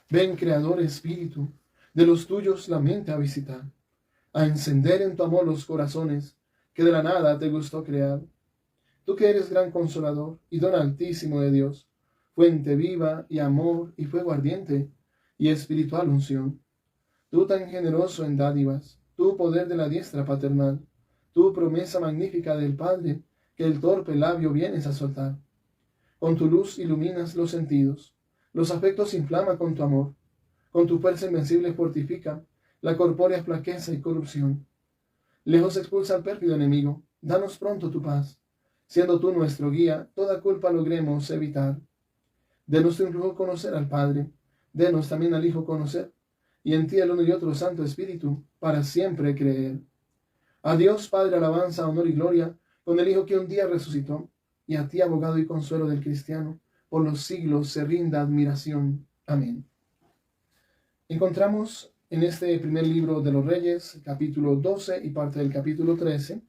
Ven, Creador Espíritu, de los tuyos la mente a visitar, a encender en tu amor los corazones que de la nada te gustó crear. Tú que eres gran consolador y don altísimo de Dios, fuente viva y amor y fuego ardiente y espiritual unción. Tú tan generoso en dádivas, tú poder de la diestra paternal, tú promesa magnífica del Padre, que el torpe labio vienes a soltar. Con tu luz iluminas los sentidos, los afectos inflama con tu amor, con tu fuerza invencible fortifica la corpórea flaqueza y corrupción. Lejos expulsa al pérfido enemigo, danos pronto tu paz, siendo tú nuestro guía, toda culpa logremos evitar. Denos tu influjo conocer al Padre, denos también al Hijo conocer, y en ti el uno y otro Santo Espíritu, para siempre creer. A Dios Padre alabanza, honor y gloria, con el Hijo que un día resucitó, y a ti, abogado y consuelo del cristiano, por los siglos se rinda admiración. Amén. Encontramos en este primer libro de los Reyes, capítulo 12 y parte del capítulo 13,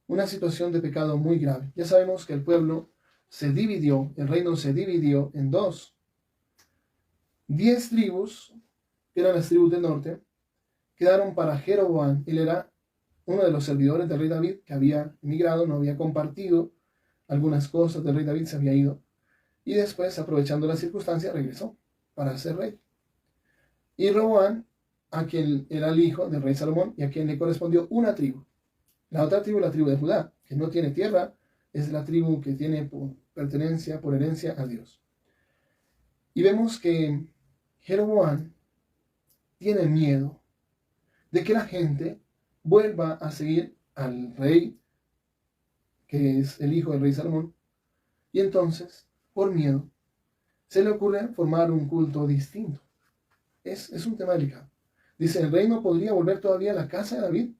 una situación de pecado muy grave. Ya sabemos que el pueblo se dividió, el reino se dividió en dos. 10 tribus, que eran las tribus del norte, quedaron para Jeroboam. Él era uno de los servidores del rey David que había emigrado, no había compartido algunas cosas del rey David, se había ido. Y después, aprovechando la circunstancia, regresó para ser rey. Y Roboam, a quien era el hijo del rey Salomón, y a quien le correspondió una tribu. La otra tribu, la tribu de Judá, que no tiene tierra, es la tribu que tiene por pertenencia, por herencia a Dios. Y vemos que Jeroboam tiene miedo de que la gente vuelva a seguir al rey, que es el hijo del rey Salomón, y entonces, por miedo, se le ocurre formar un culto distinto. Es un tema delicado. Dice, el reino podría volver todavía a la casa de David.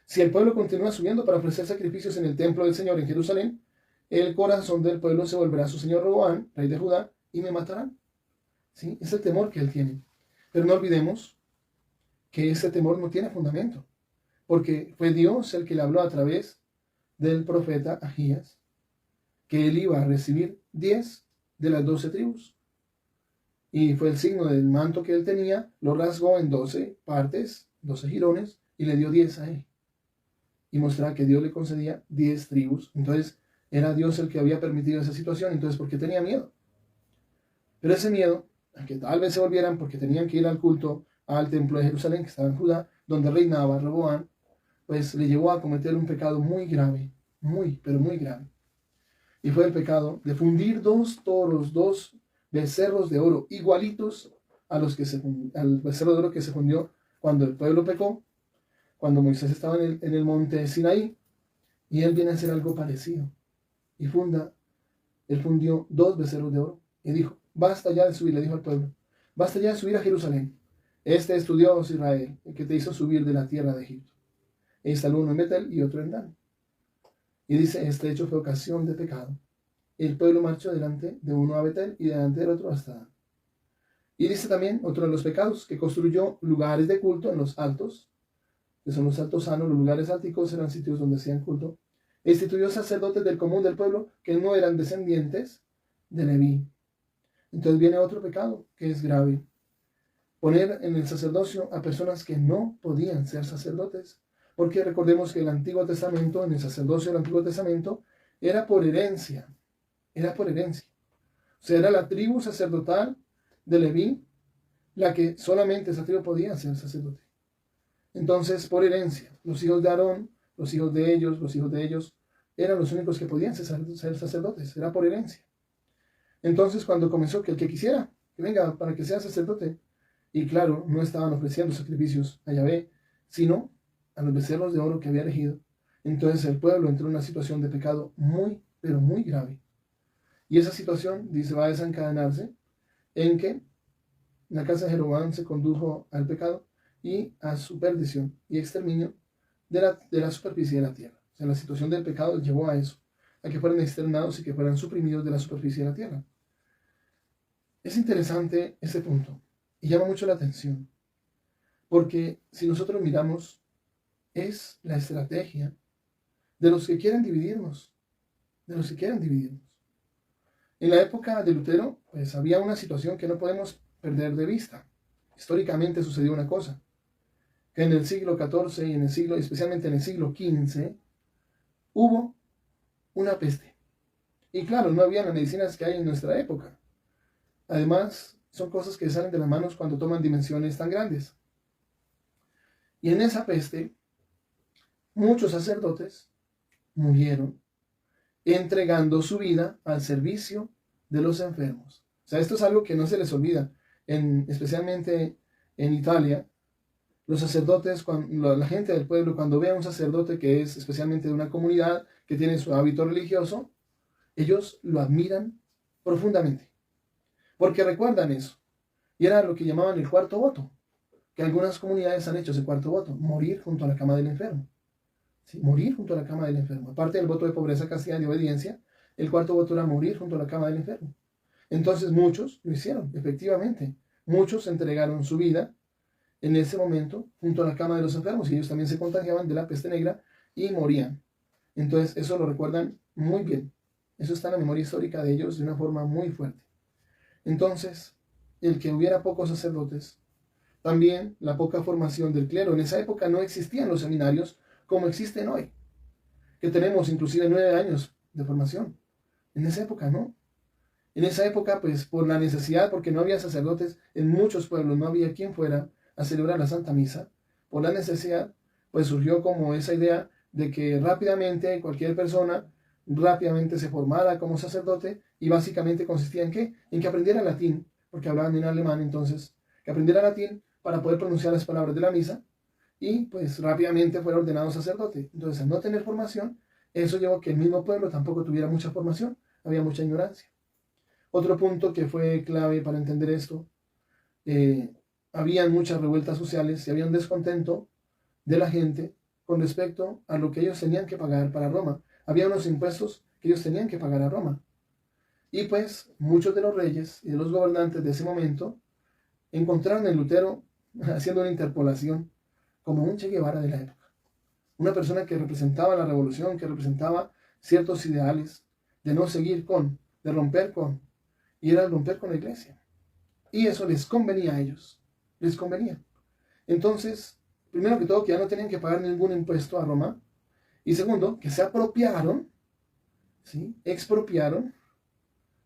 Si el pueblo continúa subiendo para ofrecer sacrificios en el templo del Señor en Jerusalén, el corazón del pueblo se volverá a su señor Roboam, rey de Judá, y me matarán. ¿Sí? Es el temor que él tiene. Pero no olvidemos que ese temor no tiene fundamento, porque fue Dios el que le habló a través del profeta Ahías, que él iba a recibir 10 de las 12 tribus. Y fue el signo del manto que él tenía, lo rasgó en 12 partes, 12 jirones, y le dio 10 a él. Y mostraba que Dios le concedía 10 tribus. Entonces, era Dios el que había permitido esa situación. Entonces, ¿por qué tenía miedo? Pero ese miedo, a que tal vez se volvieran porque tenían que ir al culto al templo de Jerusalén, que estaba en Judá, donde reinaba Roboam, pues le llevó a cometer un pecado muy grave, pero muy grave. Y fue el pecado de fundir 2 toros, 2 becerros de oro, igualitos a los que al becerro de oro que se fundió cuando el pueblo pecó, cuando Moisés estaba en el monte Sinaí, y él viene a hacer algo parecido. Y él fundió 2 becerros de oro, y dijo, basta ya de subir, le dijo al pueblo, basta ya de subir a Jerusalén. Este es tu Dios Israel, el que te hizo subir de la tierra de Egipto. E instaló uno en Betel y otro en Dan. Y dice, este hecho fue ocasión de pecado. El pueblo marchó delante de uno a Betel y delante del otro hasta Dan. Y dice también, otro de los pecados, que construyó lugares de culto en los altos, que son los altos sanos, los lugares alticos eran sitios donde hacían culto, e instituyó sacerdotes del común del pueblo que no eran descendientes de Leví. Entonces viene otro pecado que es grave. Poner en el sacerdocio a personas que no podían ser sacerdotes. Porque recordemos que el Antiguo Testamento, en el sacerdocio del Antiguo Testamento, era por herencia. Era por herencia. O sea, era la tribu sacerdotal de Leví la que solamente esa tribu podía ser sacerdote. Entonces, por herencia, los hijos de Aarón, los hijos de ellos, eran los únicos que podían ser sacerdotes. Era por herencia. Entonces, cuando comenzó que el que quisiera, que venga para que sea sacerdote, y claro, no estaban ofreciendo sacrificios a Yahvé, sino a los becerros de oro que había elegido. Entonces el pueblo entró en una situación de pecado muy, pero muy grave. Y esa situación, dice, va a desencadenarse en que la casa de Jeroboam se condujo al pecado y a su perdición y exterminio de la superficie de la tierra. O sea, la situación del pecado llevó a eso, a que fueran exterminados y que fueran suprimidos de la superficie de la tierra. Es interesante este punto y llama mucho la atención, porque si nosotros miramos, es la estrategia de los que quieren dividirnos, En la época de Lutero, pues había una situación que no podemos perder de vista. Históricamente sucedió una cosa, que en el siglo XIV y especialmente en el siglo XV, hubo una peste. Y claro, no había las medicinas que hay en nuestra época. Además, son cosas que salen de las manos cuando toman dimensiones tan grandes. Y en esa peste, muchos sacerdotes murieron entregando su vida al servicio de los enfermos. O sea, esto es algo que no se les olvida. Especialmente en Italia, los sacerdotes, la gente del pueblo, cuando ve a un sacerdote que es especialmente de una comunidad que tiene su hábito religioso, ellos lo admiran profundamente, porque recuerdan eso. Y era lo que llamaban el cuarto voto, que algunas comunidades han hecho ese cuarto voto, morir junto a la cama del enfermo. ¿Sí? Morir junto a la cama del enfermo. Aparte del voto de pobreza, castidad y obediencia, el cuarto voto era morir junto a la cama del enfermo. Entonces muchos lo hicieron, efectivamente. Muchos entregaron su vida en ese momento junto a la cama de los enfermos, y ellos también se contagiaban de la peste negra y morían. Entonces eso lo recuerdan muy bien. Eso está en la memoria histórica de ellos de una forma muy fuerte. Entonces, el que hubiera pocos sacerdotes, también la poca formación del clero. En esa época no existían los seminarios como existen hoy, que tenemos inclusive 9 años de formación. En esa época no. En esa época, pues por la necesidad, porque no había sacerdotes en muchos pueblos, no había quien fuera a celebrar la Santa Misa, por la necesidad, pues surgió como esa idea de que rápidamente cualquier persona rápidamente se formara como sacerdote, y básicamente consistía en ¿qué? En que aprendiera latín, porque hablaban en alemán, entonces, que aprendiera latín para poder pronunciar las palabras de la misa, y pues rápidamente fuera ordenado sacerdote. Entonces, al no tener formación, eso llevó a que el mismo pueblo tampoco tuviera mucha formación, había mucha ignorancia. Otro punto que fue clave para entender esto, habían muchas revueltas sociales y había un descontento de la gente con respecto a lo que ellos tenían que pagar para Roma. Había unos impuestos que ellos tenían que pagar a Roma. Y pues muchos de los reyes y de los gobernantes de ese momento encontraron en Lutero haciendo una interpolación como un Che Guevara de la época. Una persona que representaba la revolución, que representaba ciertos ideales de no seguir con, de romper con, y era romper con la iglesia. Y eso les convenía a ellos, les convenía. Entonces, primero que todo, que ya no tenían que pagar ningún impuesto a Roma, y segundo, que se apropiaron, ¿sí? Expropiaron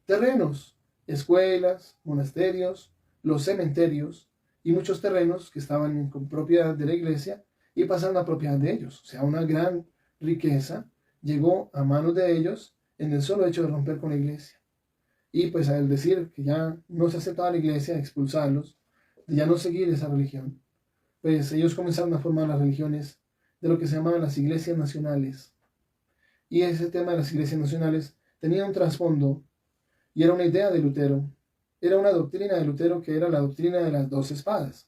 terrenos, escuelas, monasterios, los cementerios y muchos terrenos que estaban en propiedad de la iglesia y pasaron a propiedad de ellos. O sea, una gran riqueza llegó a manos de ellos en el solo hecho de romper con la iglesia. Y pues al decir que ya no se aceptaba la iglesia, expulsarlos, de ya no seguir esa religión, pues ellos comenzaron a formar las religiones de lo que se llamaban las iglesias nacionales. Y ese tema de las iglesias nacionales tenía un trasfondo y era una idea de Lutero. Era una doctrina de Lutero que era la doctrina de las 12 espadas.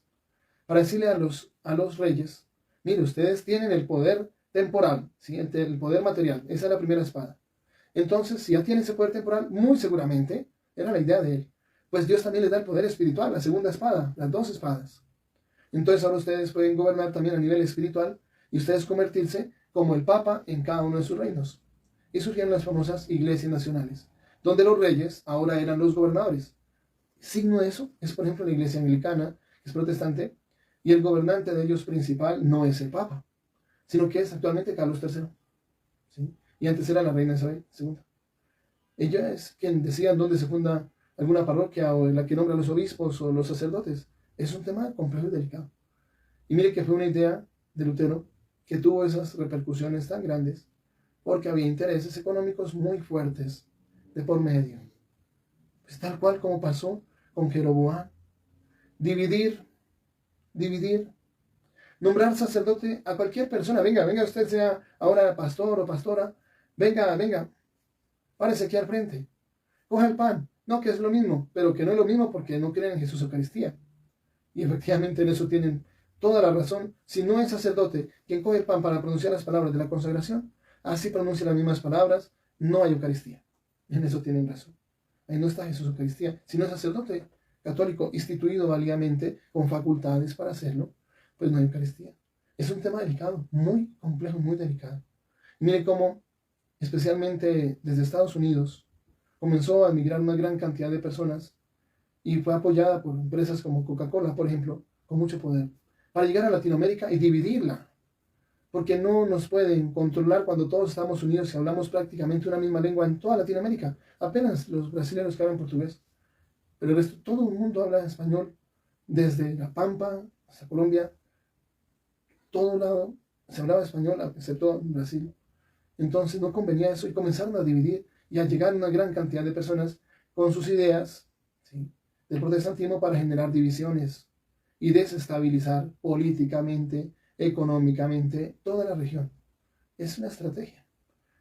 Para decirle a los reyes, mire, ustedes tienen el poder temporal, ¿sí? El poder material. Esa es la primera espada. Entonces, si ya tienen ese poder temporal, muy seguramente, era la idea de él, pues Dios también les da el poder espiritual, la segunda espada, las 2 espadas. Entonces ahora ustedes pueden gobernar también a nivel espiritual y ustedes convertirse como el Papa en cada uno de sus reinos. Y surgieron las famosas iglesias nacionales, donde los reyes ahora eran los gobernadores. Signo de eso es, por ejemplo, la iglesia anglicana, que es protestante, y el gobernante de ellos principal no es el Papa, sino que es actualmente Carlos III. ¿Sí? Y antes era la reina Isabel II. Ella es quien decía dónde se funda alguna parroquia o en la que nombra a los obispos o los sacerdotes. Es un tema complejo y delicado. Y mire que fue una idea de Lutero que tuvo esas repercusiones tan grandes porque había intereses económicos muy fuertes de por medio. Pues tal cual como pasó con Jeroboam. Dividir, nombrar sacerdote a cualquier persona. Venga, usted sea ahora pastor o pastora. Venga, párese aquí al frente. Coja el pan. No, que es lo mismo, pero que no es lo mismo porque no creen en Jesús Eucaristía. Y efectivamente en eso tienen toda la razón. Si no es sacerdote quien coge el pan para pronunciar las palabras de la consagración, así pronuncia las mismas palabras, no hay Eucaristía. En eso tienen razón. Ahí no está Jesús Eucaristía. Si no es sacerdote católico instituido válidamente con facultades para hacerlo, pues no hay Eucaristía. Es un tema delicado, muy complejo, muy delicado. Mire cómo, especialmente desde Estados Unidos, comenzó a migrar una gran cantidad de personas y fue apoyada por empresas como Coca-Cola, por ejemplo, con mucho poder, para llegar a Latinoamérica y dividirla, porque no nos pueden controlar cuando todos estamos unidos y hablamos prácticamente una misma lengua en toda Latinoamérica. Apenas los brasileños que hablan portugués, pero el resto, todo el mundo habla español, desde La Pampa hasta Colombia, todo lado se hablaba español, excepto en Brasil. Entonces no convenía eso y comenzaron a dividir y a llegar una gran cantidad de personas con sus ideas, ¿sí?, del protestantismo para generar divisiones y desestabilizar políticamente, económicamente, toda la región. Es una estrategia.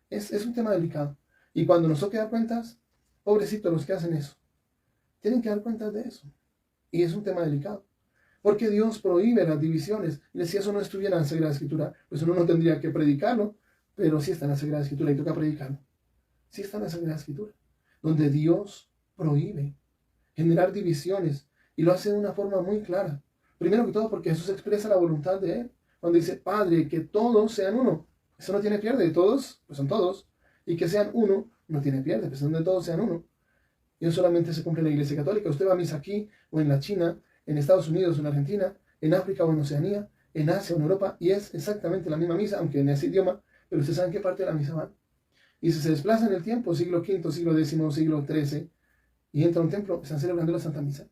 Es un tema delicado. Y cuando nos toque dar cuentas, pobrecitos los que hacen eso, tienen que dar cuentas de eso. Y es un tema delicado. Porque Dios prohíbe las divisiones. Y si eso no estuviera en la Sagrada Escritura, pues uno no tendría que predicarlo, pero sí está en la Sagrada Escritura y toca predicarlo. Sí está en la Sagrada Escritura, donde Dios prohíbe generar divisiones y lo hace de una forma muy clara. Primero que todo porque Jesús expresa la voluntad de Él, cuando dice, Padre, que todos sean uno. Eso no tiene pierde, todos, pues son todos. Y que sean uno, no tiene pierde, pues donde todos sean uno. Y no solamente se cumple en la Iglesia Católica. Usted va a misa aquí, o en la China, en Estados Unidos o en Argentina, en África o en Oceanía, en Asia o en Europa, y es exactamente la misma misa, aunque en ese idioma, pero usted sabe en qué parte de la misa van. Y si se desplaza en el tiempo, siglo V, siglo X, siglo XIII, y entra a un templo, están celebrando la Santa Misa,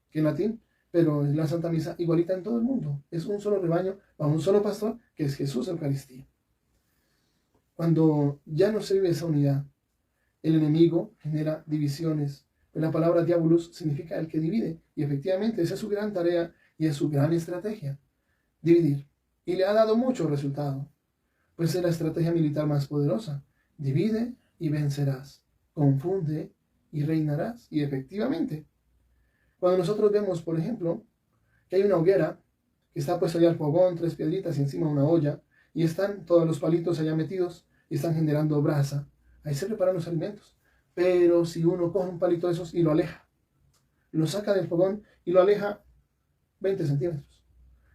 que en latín, pero es la Santa Misa igualita en todo el mundo. Es un solo rebaño, a un solo pastor, que es Jesús Eucaristía. Cuando ya no se vive esa unidad, el enemigo genera divisiones. La palabra diabolus significa el que divide, y efectivamente esa es su gran tarea y es su gran estrategia, dividir. Y le ha dado mucho resultado, pues es la estrategia militar más poderosa. Divide y vencerás, confunde y reinarás. Y efectivamente, cuando nosotros vemos, por ejemplo, que hay una hoguera que está puesta allá al fogón, 3 piedritas y encima una olla, y están todos los palitos allá metidos y están generando brasa, ahí se preparan los alimentos. Pero si uno coge un palito de esos y lo aleja, lo saca del fogón y lo aleja 20 centímetros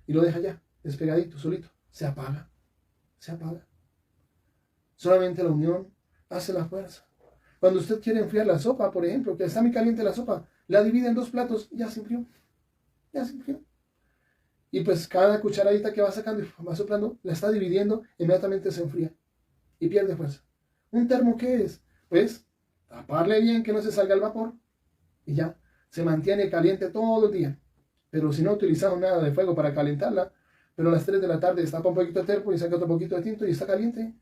y lo deja ya, despegadito, solito, se apaga, se apaga. Solamente la unión hace la fuerza. Cuando usted quiere enfriar la sopa, por ejemplo, que está muy caliente la sopa, la divide en 2 platos, ya se enfrió, ya se enfrió. Y pues cada cucharadita que va sacando y va soplando, la está dividiendo, inmediatamente se enfría y pierde fuerza. ¿Un termo qué es? Pues taparle bien que no se salga el vapor y ya, se mantiene caliente todo el día. Pero si no utilizamos nada de fuego para calentarla, pero a las 3 de la tarde destapa un poquito de termo y saca otro poquito de tinto y está caliente.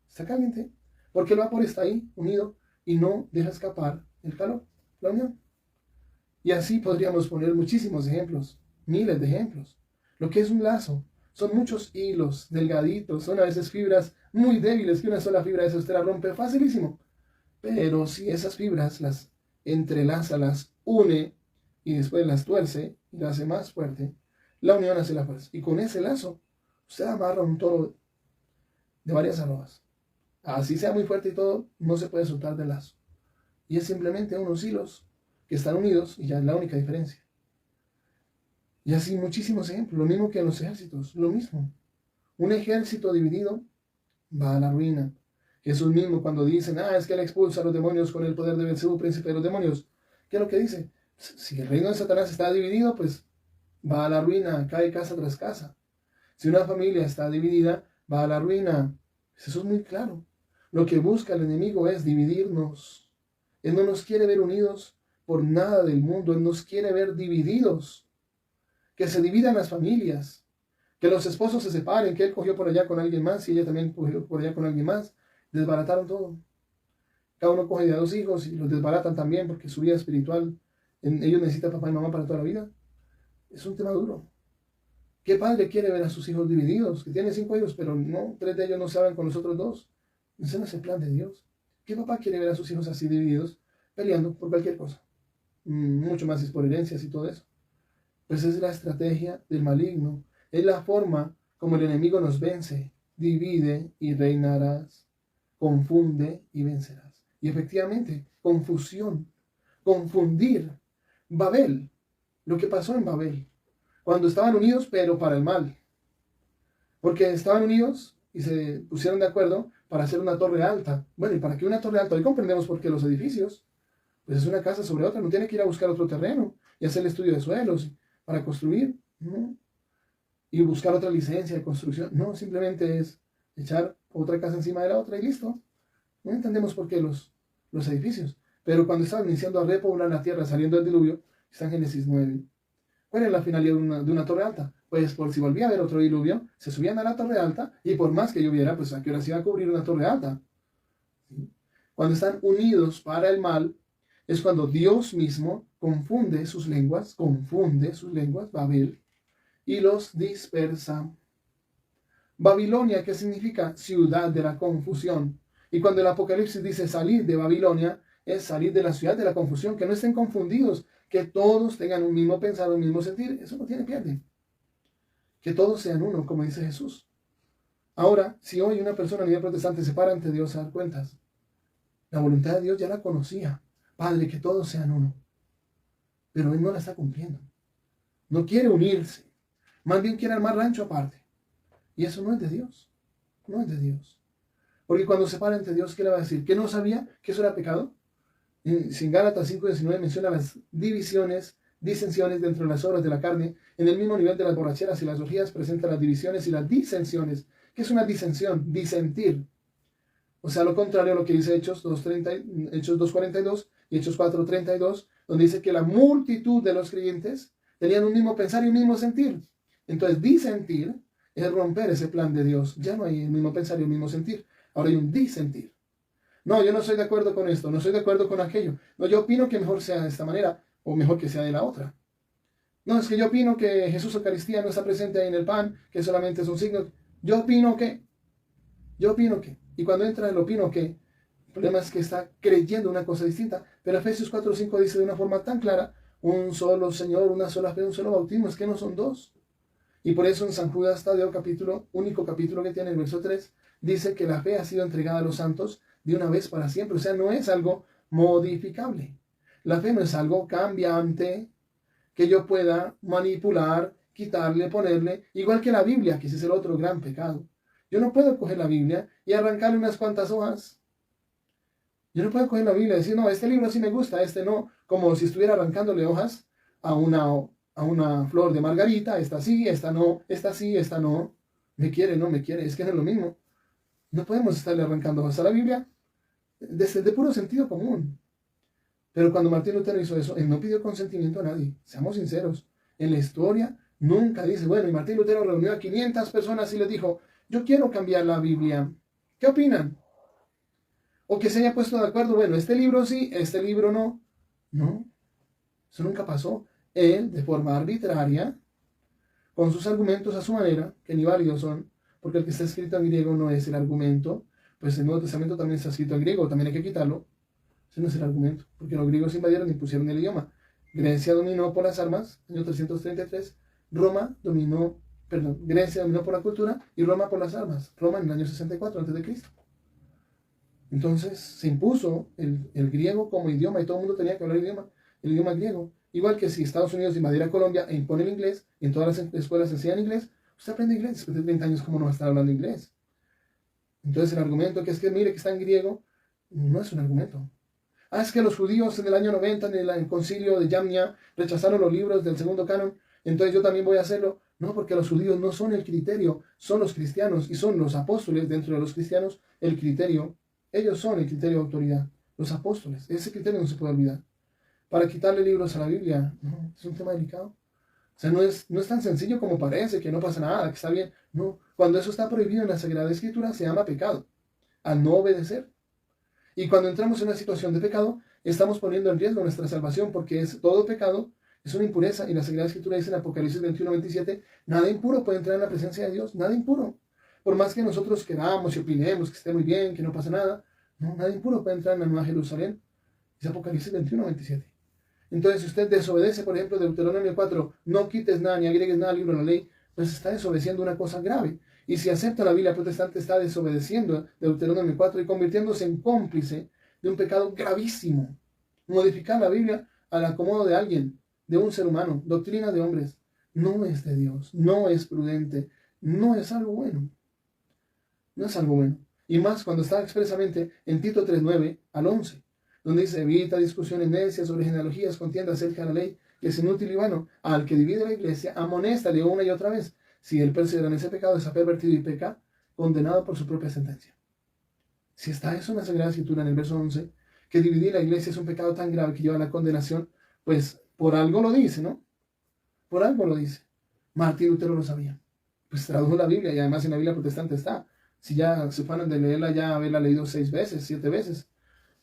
Está caliente, porque el vapor está ahí, unido, y no deja escapar el calor, la unión. Y así podríamos poner muchísimos ejemplos, miles de ejemplos. Lo que es un lazo, son muchos hilos delgaditos, son a veces fibras muy débiles, que una sola fibra de esas te la rompe facilísimo. Pero si esas fibras las entrelaza, las une, y después las tuerce, y las hace más fuerte, la unión hace la fuerza. Y con ese lazo, usted amarra un toro de varias arrobas. Así sea muy fuerte y todo, no se puede soltar del lazo. Y es simplemente unos hilos que están unidos y ya es la única diferencia. Y así muchísimos ejemplos, lo mismo que en los ejércitos, lo mismo. Un ejército dividido va a la ruina. Jesús mismo cuando dicen, es que él expulsa a los demonios con el poder de Beelzebú, príncipe de los demonios. ¿Qué es lo que dice? Si el reino de Satanás está dividido, pues va a la ruina, cae casa tras casa. Si una familia está dividida, va a la ruina. Eso es muy claro. Lo que busca el enemigo es dividirnos. Él no nos quiere ver unidos por nada del mundo. Él nos quiere ver divididos. Que se dividan las familias. Que los esposos se separen. Que él cogió por allá con alguien más y ella también cogió por allá con alguien más. Desbarataron todo. Cada uno coge de a 2 hijos y los desbaratan también porque su vida espiritual, ellos necesitan papá y mamá para toda la vida. Es un tema duro. ¿Qué padre quiere ver a sus hijos divididos? Que tiene 5 hijos, pero no, 3 de ellos no se hablan con los otros 2. Ese no es el plan de Dios. ¿Qué papá quiere ver a sus hijos así divididos, peleando por cualquier cosa? Mucho más es por herencias y todo eso. Pues es la estrategia del maligno. Es la forma como el enemigo nos vence. Divide y reinarás. Confunde y vencerás. Y efectivamente, confusión, confundir. Babel, lo que pasó en Babel, cuando estaban unidos, pero para el mal. Porque estaban unidos y se pusieron de acuerdo, para hacer una torre alta. Bueno, ¿y para qué una torre alta? Hoy comprendemos por qué los edificios. Pues es una casa sobre otra, no tiene que ir a buscar otro terreno y hacer el estudio de suelos para construir, ¿no? Y buscar otra licencia de construcción. No, simplemente es echar otra casa encima de la otra y listo. No entendemos por qué los edificios. Pero cuando estaban iniciando a repoblar la tierra saliendo del diluvio, está en Génesis 9. ¿Cuál es la finalidad de una torre alta? Pues por si volvía a haber otro diluvio, se subían a la torre alta y por más que lloviera, pues a qué hora se iba a cubrir una torre alta. ¿Sí? Cuando están unidos para el mal, es cuando Dios mismo confunde sus lenguas, Babel, y los dispersa. Babilonia, ¿qué significa? Ciudad de la confusión. Y cuando el Apocalipsis dice salir de Babilonia, es salir de la ciudad de la confusión, que no estén confundidos, que todos tengan un mismo pensar, un mismo sentir. Eso no tiene pierde. Que todos sean uno, como dice Jesús. Ahora, si hoy una persona a nivel protestante se para ante Dios a dar cuentas, la voluntad de Dios ya la conocía. Padre, que todos sean uno. Pero él no la está cumpliendo. No quiere unirse. Más bien quiere armar rancho aparte. Y eso no es de Dios. No es de Dios. Porque cuando se para ante Dios, ¿qué le va a decir? ¿Que no sabía que eso era pecado? En Gálatas 5:19 menciona las divisiones, disensiones dentro de las obras de la carne. En el mismo nivel de las borracheras y las orgías presenta las divisiones y las disensiones. ¿Qué es una disensión? Disentir. O sea, lo contrario a lo que dice Hechos 2:42 y Hechos 4:32, donde dice que la multitud de los creyentes tenían un mismo pensar y un mismo sentir. Entonces, disentir es romper ese plan de Dios. Ya no hay el mismo pensar y el mismo sentir. Ahora hay un disentir. No, yo no estoy de acuerdo con esto, no estoy de acuerdo con aquello. No, yo opino que mejor sea de esta manera o mejor que sea de la otra. No, es que yo opino que Jesús Eucaristía no está presente ahí en el pan, que solamente es un signo. Yo opino que. Y cuando entra el opino que, el problema es que está creyendo una cosa distinta. Pero Efesios 4:5 dice de una forma tan clara, un solo Señor, una sola fe, un solo bautismo, es que no son dos. Y por eso en San Judas Tadeo, único capítulo que tiene, el verso 3, dice que la fe ha sido entregada a los santos de una vez para siempre. O sea, no es algo modificable. La fe no es algo cambiante que yo pueda manipular, quitarle, ponerle, igual que la Biblia, que ese es el otro gran pecado. Yo no puedo coger la Biblia y arrancarle unas cuantas hojas. Yo no puedo coger la Biblia y decir, no, este libro sí me gusta, este no, como si estuviera arrancándole hojas a una flor de margarita, esta sí, esta no, esta sí, esta no. Me quiere, no me quiere, es que no es lo mismo. No podemos estarle arrancando hojas a la Biblia de puro sentido común. Pero cuando Martín Lutero hizo eso, él no pidió consentimiento a nadie. Seamos sinceros. En la historia nunca dice, bueno, y Martín Lutero reunió a 500 personas y les dijo, yo quiero cambiar la Biblia. ¿Qué opinan? O que se haya puesto de acuerdo, bueno, este libro sí, este libro no. No, eso nunca pasó. Él, de forma arbitraria, con sus argumentos a su manera, que ni válidos son, porque el que está escrito en griego no es el argumento, pues el Nuevo Testamento también está escrito en griego, también hay que quitarlo. Ese no es el argumento, porque los griegos invadieron y pusieron el idioma. Grecia dominó por las armas, año 333, Grecia dominó por la cultura y Roma por las armas. Roma en el año 64 a.C. Entonces se impuso el griego como idioma y todo el mundo tenía que hablar el idioma griego. Igual que si Estados Unidos invadiera Colombia e impone el inglés, y en todas las escuelas enseñan inglés, usted aprende inglés. Después de 30 años, ¿cómo no va a estar hablando inglés? Entonces el argumento que es que mire que está en griego, no es un argumento. Ah, es que los judíos en el año 90, en el concilio de Yamnia, rechazaron los libros del segundo canon, entonces yo también voy a hacerlo. No, porque los judíos no son el criterio, son los cristianos y son los apóstoles dentro de los cristianos el criterio. Ellos son el criterio de autoridad, los apóstoles. Ese criterio no se puede olvidar. Para quitarle libros a la Biblia, no, es un tema delicado. O sea, no es tan sencillo como parece, que no pasa nada, que está bien. No, cuando eso está prohibido en la Sagrada Escritura, se llama pecado, al no obedecer. Y cuando entramos en una situación de pecado, estamos poniendo en riesgo nuestra salvación, porque todo pecado es una impureza. Y la Sagrada Escritura dice en Apocalipsis 21:27, nada impuro puede entrar en la presencia de Dios, nada impuro. Por más que nosotros queramos y opinemos que esté muy bien, que no pasa nada, no, nada impuro puede entrar en la Nueva Jerusalén. Es Apocalipsis 21:27. Entonces, si usted desobedece, por ejemplo, Deuteronomio 4, no quites nada ni agregues nada al libro de la ley, pues está desobedeciendo una cosa grave. Y si acepta la Biblia protestante, está desobedeciendo Deuteronomio 4 y convirtiéndose en cómplice de un pecado gravísimo. Modificar la Biblia al acomodo de alguien, de un ser humano, doctrina de hombres, no es de Dios, no es prudente, no es algo bueno. No es algo bueno. Y más cuando está expresamente en Tito 3:9 al 11, donde dice: evita discusiones necias sobre genealogías, contienda acerca de la ley, que es inútil y vano. Al que divide la iglesia, amonéstale una y otra vez. Si él persevera en ese pecado, está pervertido y peca, condenado por su propia sentencia. Si está eso en la Sagrada Escritura, en el verso 11, que dividir la iglesia es un pecado tan grave que lleva a la condenación, pues por algo lo dice, ¿no? Por algo lo dice. Martín Lutero lo sabía. Pues tradujo la Biblia, y además en la Biblia protestante está. Si ya se fueron de leerla, ya haberla leído 6 veces, 7 veces.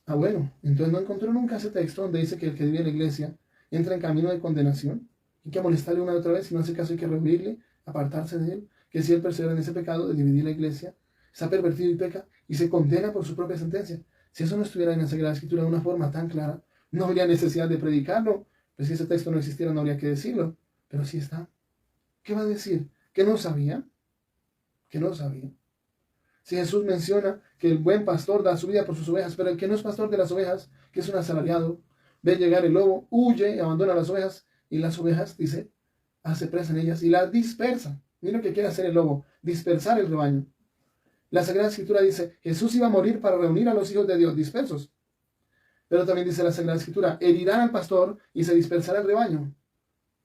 Ah, bueno, entonces no encontró nunca ese texto donde dice que el que divide la iglesia entra en camino de condenación. Hay que molestarle una y otra vez, si no hace caso hay que rehuirle, apartarse de él, que si él persevera en ese pecado de dividir la iglesia, está pervertido y peca, y se condena por su propia sentencia. Si eso no estuviera en la Sagrada Escritura de una forma tan clara, no habría necesidad de predicarlo. Pues si ese texto no existiera, no habría que decirlo. Pero sí está. ¿Qué va a decir? ¿Que no sabía? Que no sabía. Si Jesús menciona que el buen pastor da su vida por sus ovejas, pero el que no es pastor de las ovejas, que es un asalariado, ve llegar el lobo, huye y abandona las ovejas, y las ovejas, dice, hace presa en ellas y las dispersa. Mira lo que quiere hacer el lobo, dispersar el rebaño. La Sagrada Escritura dice: Jesús iba a morir para reunir a los hijos de Dios dispersos. Pero también dice la Sagrada Escritura: herirán al pastor y se dispersará el rebaño.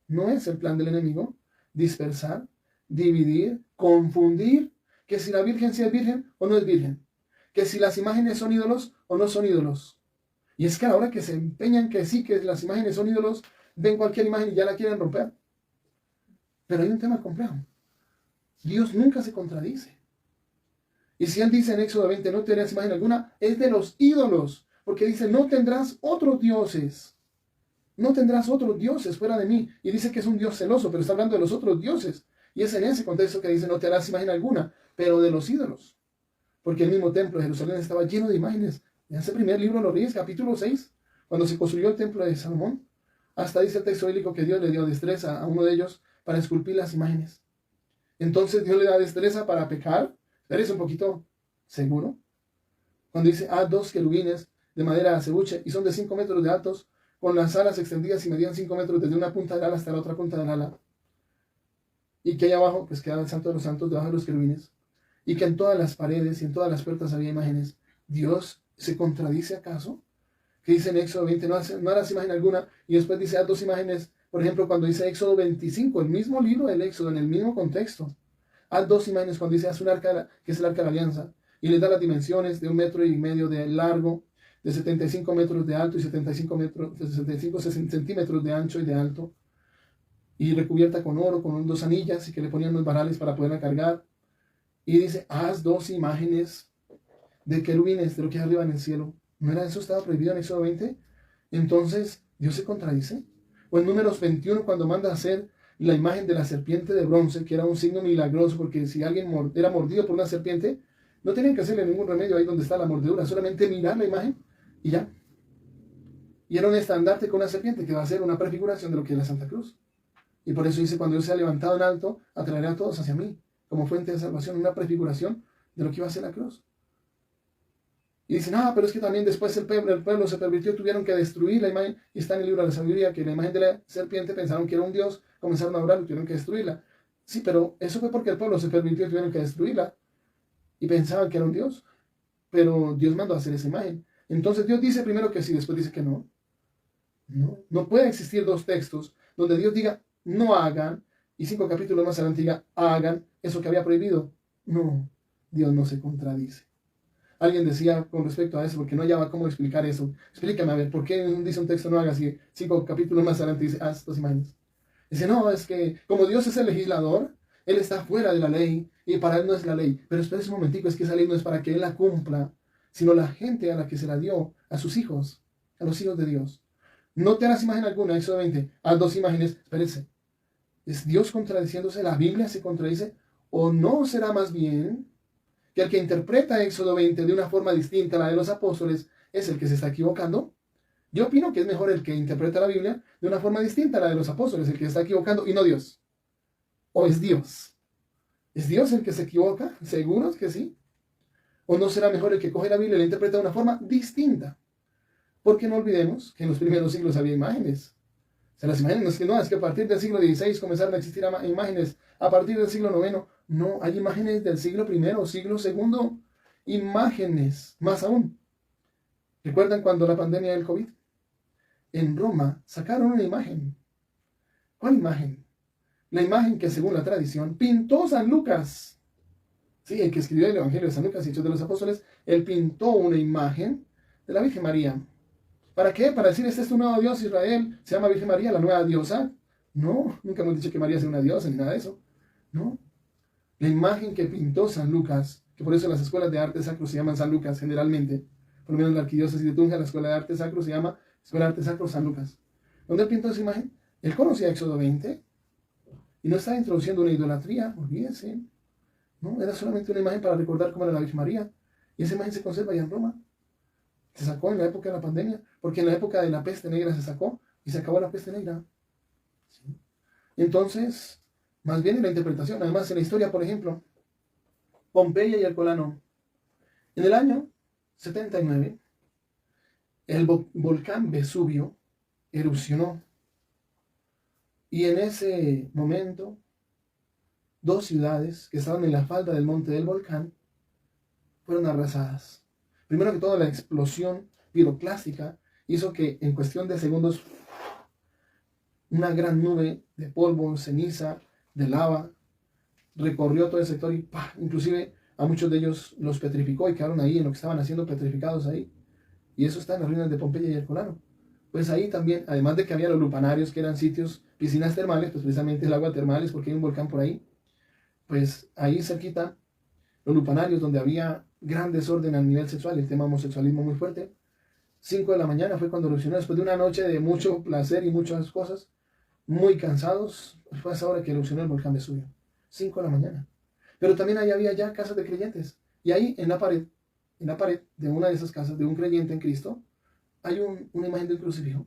No es el plan del enemigo dispersar, dividir, confundir, que si la Virgen sí es virgen o no es virgen, que si las imágenes son ídolos o no son ídolos. Y es que a la hora que se empeñan que sí, que las imágenes son ídolos, ven cualquier imagen y ya la quieren romper. Pero hay un tema complejo. Dios nunca se contradice. Y si Él dice en Éxodo 20, no tendrás imagen alguna, es de los ídolos, porque dice: no tendrás otros dioses. No tendrás otros dioses fuera de mí. Y dice que es un Dios celoso, pero está hablando de los otros dioses. Y es en ese contexto que dice: no te harás imagen alguna, pero de los ídolos. Porque el mismo templo de Jerusalén estaba lleno de imágenes. En ese primer libro de los Reyes, capítulo 6, cuando se construyó el templo de Salomón, hasta dice el texto bíblico que Dios le dio destreza a uno de ellos para esculpir las imágenes. Entonces Dios le da destreza para pecar. ¿Eres un poquito seguro? Cuando dice: haz 2 querubines de madera de acebuche y son de 5 metros de altos, con las alas extendidas y medían 5 metros desde una punta del ala hasta la otra punta del ala. Y que ahí abajo, pues quedaba el Santo de los Santos debajo de los querubines. Y que en todas las paredes y en todas las puertas había imágenes. ¿Dios se contradice acaso? Que dice en Éxodo 20, no harás imagen alguna, y después dice: haz 2 imágenes. Por ejemplo, cuando dice Éxodo 25, el mismo libro del Éxodo, en el mismo contexto, haz 2 imágenes. Cuando dice: haz un arca, que es el arca de la alianza, y le da las dimensiones de 1,5 metros de largo, de 75 metros de alto y 75 centímetros de ancho y de alto, y recubierta con oro, con 2 anillas, y que le ponían unos varales para poderla cargar. Y dice: haz 2 imágenes de querubines, de lo que hay arriba en el cielo. ¿No era eso? Estaba prohibido en Éxodo 20. Entonces, ¿Dios se contradice? O en Números 21, cuando manda a hacer la imagen de la serpiente de bronce, que era un signo milagroso, porque si alguien era mordido por una serpiente, no tenían que hacerle ningún remedio ahí donde está la mordedura, solamente mirar la imagen y ya. Y era un estandarte con una serpiente que va a ser una prefiguración de lo que es la Santa Cruz. Y por eso dice: cuando Dios sea levantado en alto, atraerá a todos hacia mí, como fuente de salvación, una prefiguración de lo que iba a ser la cruz. Y dicen: pero es que también después el pueblo se pervirtió, tuvieron que destruir la imagen. Y está en el libro de la sabiduría que la imagen de la serpiente pensaron que era un dios, comenzaron a adorar y tuvieron que destruirla. Sí, pero eso fue porque el pueblo se pervirtió y tuvieron que destruirla. Y pensaban que era un dios. Pero Dios mandó a hacer esa imagen. Entonces Dios dice primero que sí, después dice que no. No puede existir 2 textos donde Dios diga: no hagan, y 5 capítulos más adelante diga: hagan eso que había prohibido. No, Dios no se contradice. Alguien decía con respecto a eso, porque no hallaba cómo explicar eso: explícame, a ver, ¿por qué dice un texto no hagas y 5 capítulos más adelante dice: haz 2 imágenes? Dice: no, es que como Dios es el legislador, Él está fuera de la ley, y para Él no es la ley. Pero espérese un momentico, es que esa ley no es para que Él la cumpla, sino la gente a la que se la dio, a sus hijos, a los hijos de Dios. No te harás imagen alguna, Éxodo 20, haz 2 imágenes. Espérese, ¿es Dios contradiciéndose? ¿La Biblia se contradice? ¿O no será más bien que el que interpreta Éxodo 20 de una forma distinta a la de los apóstoles es el que se está equivocando? Yo opino que es mejor el que interpreta la Biblia de una forma distinta a la de los apóstoles, el que se está equivocando, y no Dios. ¿O es Dios? ¿Es Dios el que se equivoca? ¿Seguros que sí? ¿O no será mejor el que coge la Biblia y la interpreta de una forma distinta? Porque no olvidemos que en los primeros siglos había imágenes. O sea, las imágenes es que a partir del siglo XVI comenzaron a existir imágenes. A partir del siglo IX, no, hay imágenes del siglo I, siglo II. imágenes, más aún. ¿Recuerdan cuando la pandemia del COVID? En Roma sacaron una imagen. ¿Cuál imagen? La imagen que según la tradición pintó San Lucas. Sí, el que escribió el Evangelio de San Lucas y Hechos de los Apóstoles, él pintó una imagen de la Virgen María. ¿Para qué? Para decir, este es tu nuevo Dios, Israel, se llama Virgen María, la nueva diosa. No, nunca hemos dicho que María sea una diosa ni nada de eso. No. La imagen que pintó San Lucas, que por eso las escuelas de arte sacro se llaman San Lucas generalmente, por lo menos la arquidiócesis de Tunja, la escuela de arte sacro se llama Escuela de Arte Sacro San Lucas. ¿Dónde él pintó esa imagen? Él conocía Éxodo 20 y no estaba introduciendo una idolatría, olvídense. No, era solamente una imagen para recordar cómo era la Virgen María. Y esa imagen se conserva allá en Roma. Se sacó en la época de la pandemia, porque en la época de la peste negra se sacó y se acabó la peste negra. ¿Sí? Entonces, más bien en la interpretación, además en la historia, por ejemplo, Pompeya y Herculano. En el año 79, el volcán Vesubio erupcionó. Y en ese momento, dos ciudades que estaban en la falda del monte del volcán fueron arrasadas. Primero que todo, la explosión piroclástica hizo que en cuestión de segundos una gran nube de polvo, ceniza, de lava recorrió todo el sector y ¡pah! Inclusive a muchos de ellos los petrificó y quedaron ahí en lo que estaban haciendo, petrificados ahí. Y eso está en las ruinas de Pompeya y Herculano. Pues ahí también, además de que había los lupanarios, que eran sitios, piscinas termales, pues precisamente el agua termal es porque hay un volcán por ahí. Pues ahí cerquita, los lupanarios, donde había gran desorden a nivel sexual, el tema homosexualismo muy fuerte. 5 de la mañana fue cuando erupcionó, después de una noche de mucho placer y muchas cosas, muy cansados, fue a esa hora que erupcionó el volcán Vesubio. 5 de la mañana. Pero también ahí había ya casas de creyentes. Y ahí en la pared de una de esas casas, de un creyente en Cristo, hay una imagen del crucifijo.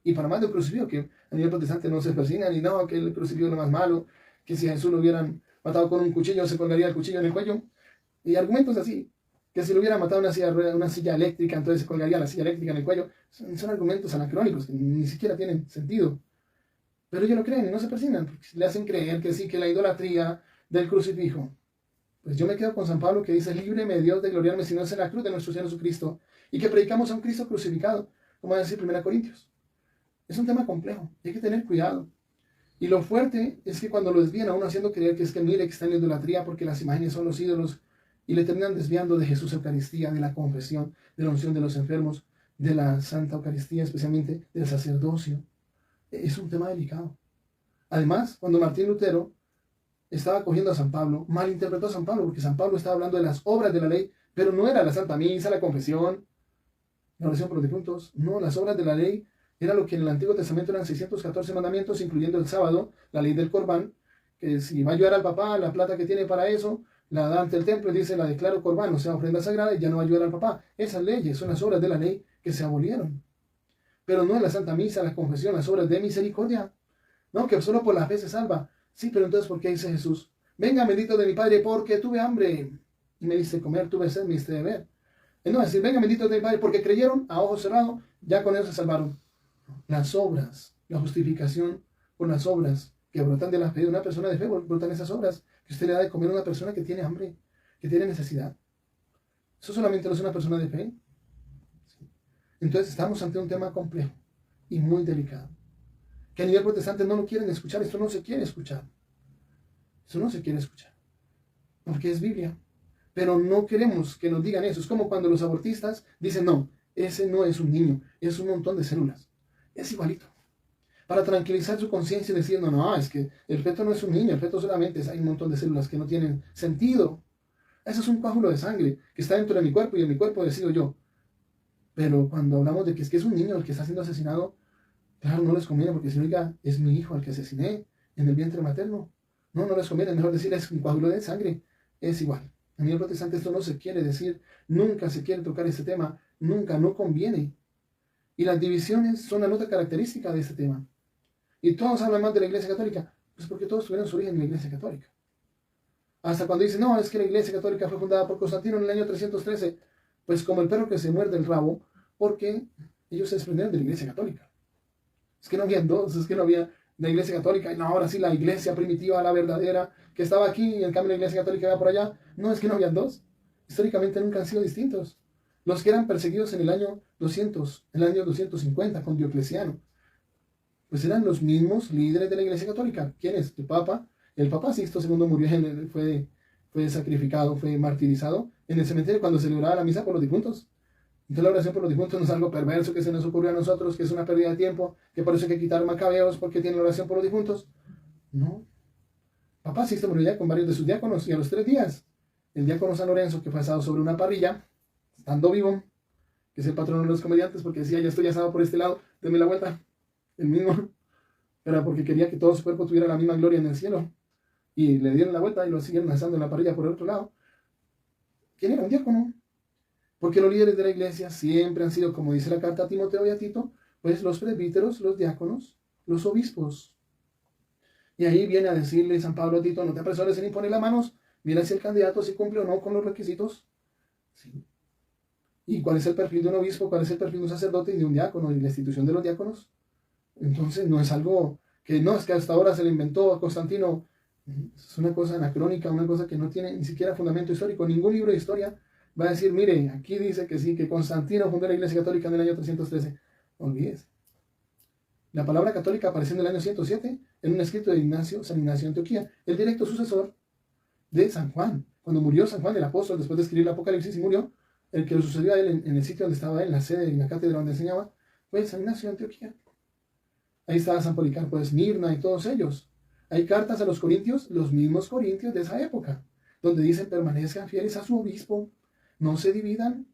Y para más de un crucifijo, que a nivel protestante no se persigna, ni no, que el crucifijo es lo más malo, que si a Jesús lo hubieran matado con un cuchillo, se colgaría el cuchillo en el cuello. Y argumentos así, que si lo hubiera matado una silla eléctrica, entonces se colgaría la silla eléctrica en el cuello. Son argumentos anacrónicos, que ni siquiera tienen sentido. Pero ellos lo creen y no se persignan, porque le hacen creer que sí, que la idolatría del crucifijo. Pues yo me quedo con San Pablo que dice, líbreme Dios de gloriarme si no es en la cruz de nuestro Señor Jesucristo, y que predicamos a un Cristo crucificado, como va a decir 1 Corintios. Es un tema complejo, hay que tener cuidado. Y lo fuerte es que cuando lo desvían a uno haciendo creer que es que mire que está en la idolatría porque las imágenes son los ídolos, y le terminan desviando de Jesús Eucaristía, de la confesión, de la unción de los enfermos, de la Santa Eucaristía, especialmente del sacerdocio. Es un tema delicado. Además, cuando Martín Lutero estaba cogiendo a San Pablo, malinterpretó a San Pablo, porque San Pablo estaba hablando de las obras de la ley, pero no era la Santa Misa, la confesión, la oración por los difuntos. No, las obras de la ley era lo que en el Antiguo Testamento eran 614 mandamientos, incluyendo el sábado, la ley del Corbán, que si va a ayudar al papá, la plata que tiene para eso, la da ante el templo y dice, la declaro Corbán, o sea, ofrenda sagrada, y ya no va a ayudar al papá. Esas leyes son las obras de la ley que se abolieron. Pero no en la Santa Misa, la confesión, las obras de misericordia. No, que solo por la fe se salva. Sí, pero entonces, ¿por qué dice Jesús? Venga, bendito de mi Padre, porque tuve hambre y me diste comer, tuve sed, me diste beber. Y no, es decir, venga, bendito de mi Padre, porque creyeron a ojos cerrados, ya con eso se salvaron. Las obras, la justificación con las obras que brotan de la fe de una persona de fe, brotan esas obras que usted le da de comer a una persona que tiene hambre, que tiene necesidad. ¿Eso solamente lo es una persona de fe? Sí. Entonces estamos ante un tema complejo y muy delicado, que a nivel protestante no lo quieren escuchar. Esto no se quiere escuchar. Eso no se quiere escuchar, porque es Biblia. Pero no queremos que nos digan eso. Es como cuando los abortistas dicen, no, ese no es un niño, es un montón de células. Es igualito. Para tranquilizar su conciencia diciendo, no, es que el feto no es un niño, el feto solamente hay un montón de células que no tienen sentido. Eso es un coágulo de sangre que está dentro de mi cuerpo y en mi cuerpo decido yo. Pero cuando hablamos de que es un niño el que está siendo asesinado, claro, no les conviene porque si no, oiga, es mi hijo al que asesiné en el vientre materno. No, no les conviene, es mejor decir es un coágulo de sangre. Es igual. A nivel protestante esto no se quiere decir, nunca se quiere tocar este tema, nunca, no conviene. Y las divisiones son la nota característica de este tema. Y todos hablan más de la Iglesia Católica, pues porque todos tuvieron su origen en la Iglesia Católica. Hasta cuando dicen, no, es que la Iglesia Católica fue fundada por Constantino en el año 313, pues como el perro que se muerde el rabo, porque ellos se desprendieron de la Iglesia Católica. Es que no habían dos, es que no había la Iglesia Católica, y no, ahora sí la Iglesia primitiva, la verdadera, que estaba aquí, y en cambio la Iglesia Católica va por allá. No, es que no habían dos. Históricamente nunca han sido distintos. Los que eran perseguidos en el año 200, en el año 250 con Diocleciano, pues eran los mismos líderes de la Iglesia Católica. ¿Quién es? El Papa. El Papa Sixto II murió, fue sacrificado, fue martirizado en el cementerio cuando celebraba la misa por los difuntos. Entonces la oración por los difuntos no es algo perverso que se nos ocurrió a nosotros, que es una pérdida de tiempo, que por eso hay que quitar macabeos porque tienen la oración por los difuntos. No. Papa Sixto murió ya con varios de sus diáconos y a los 3 días, el diácono San Lorenzo, que fue asado sobre una parrilla, estando vivo, que es el patrono de los comediantes, porque decía, ya estoy asado por este lado, denme la vuelta, el mismo, era porque quería que todo su cuerpo tuviera la misma gloria en el cielo, y le dieron la vuelta y lo siguieron asando en la parrilla por el otro lado. ¿Quién era? Un diácono. Porque los líderes de la iglesia siempre han sido, como dice la carta a Timoteo y a Tito, pues los presbíteros, los diáconos, los obispos. Y ahí viene a decirle San Pablo a Tito, no te apresures en imponer las manos, mira si el candidato si cumple o no con los requisitos. ¿Sí? ¿Y cuál es el perfil de un obispo? ¿Cuál es el perfil de un sacerdote y de un diácono? ¿Y la institución de los diáconos? Entonces no es algo que no es que hasta ahora se le inventó a Constantino. Es una cosa anacrónica, una cosa que no tiene ni siquiera fundamento histórico. Ningún libro de historia va a decir, mire, aquí dice que sí, que Constantino fundó la Iglesia Católica en el año 313. No olvides. La palabra católica apareció en el año 107 en un escrito de San Ignacio de Antioquía, el directo sucesor de San Juan. Cuando murió San Juan el apóstol, después de escribir el Apocalipsis y murió, el que lo sucedió a él en el sitio donde estaba él, en la sede, en la cátedra donde enseñaba, fue San Ignacio de Antioquía. Ahí estaba San Policarpo de Esmirna y todos ellos. Hay cartas a los corintios, los mismos corintios de esa época, donde dicen permanezcan fieles a su obispo, no se dividan.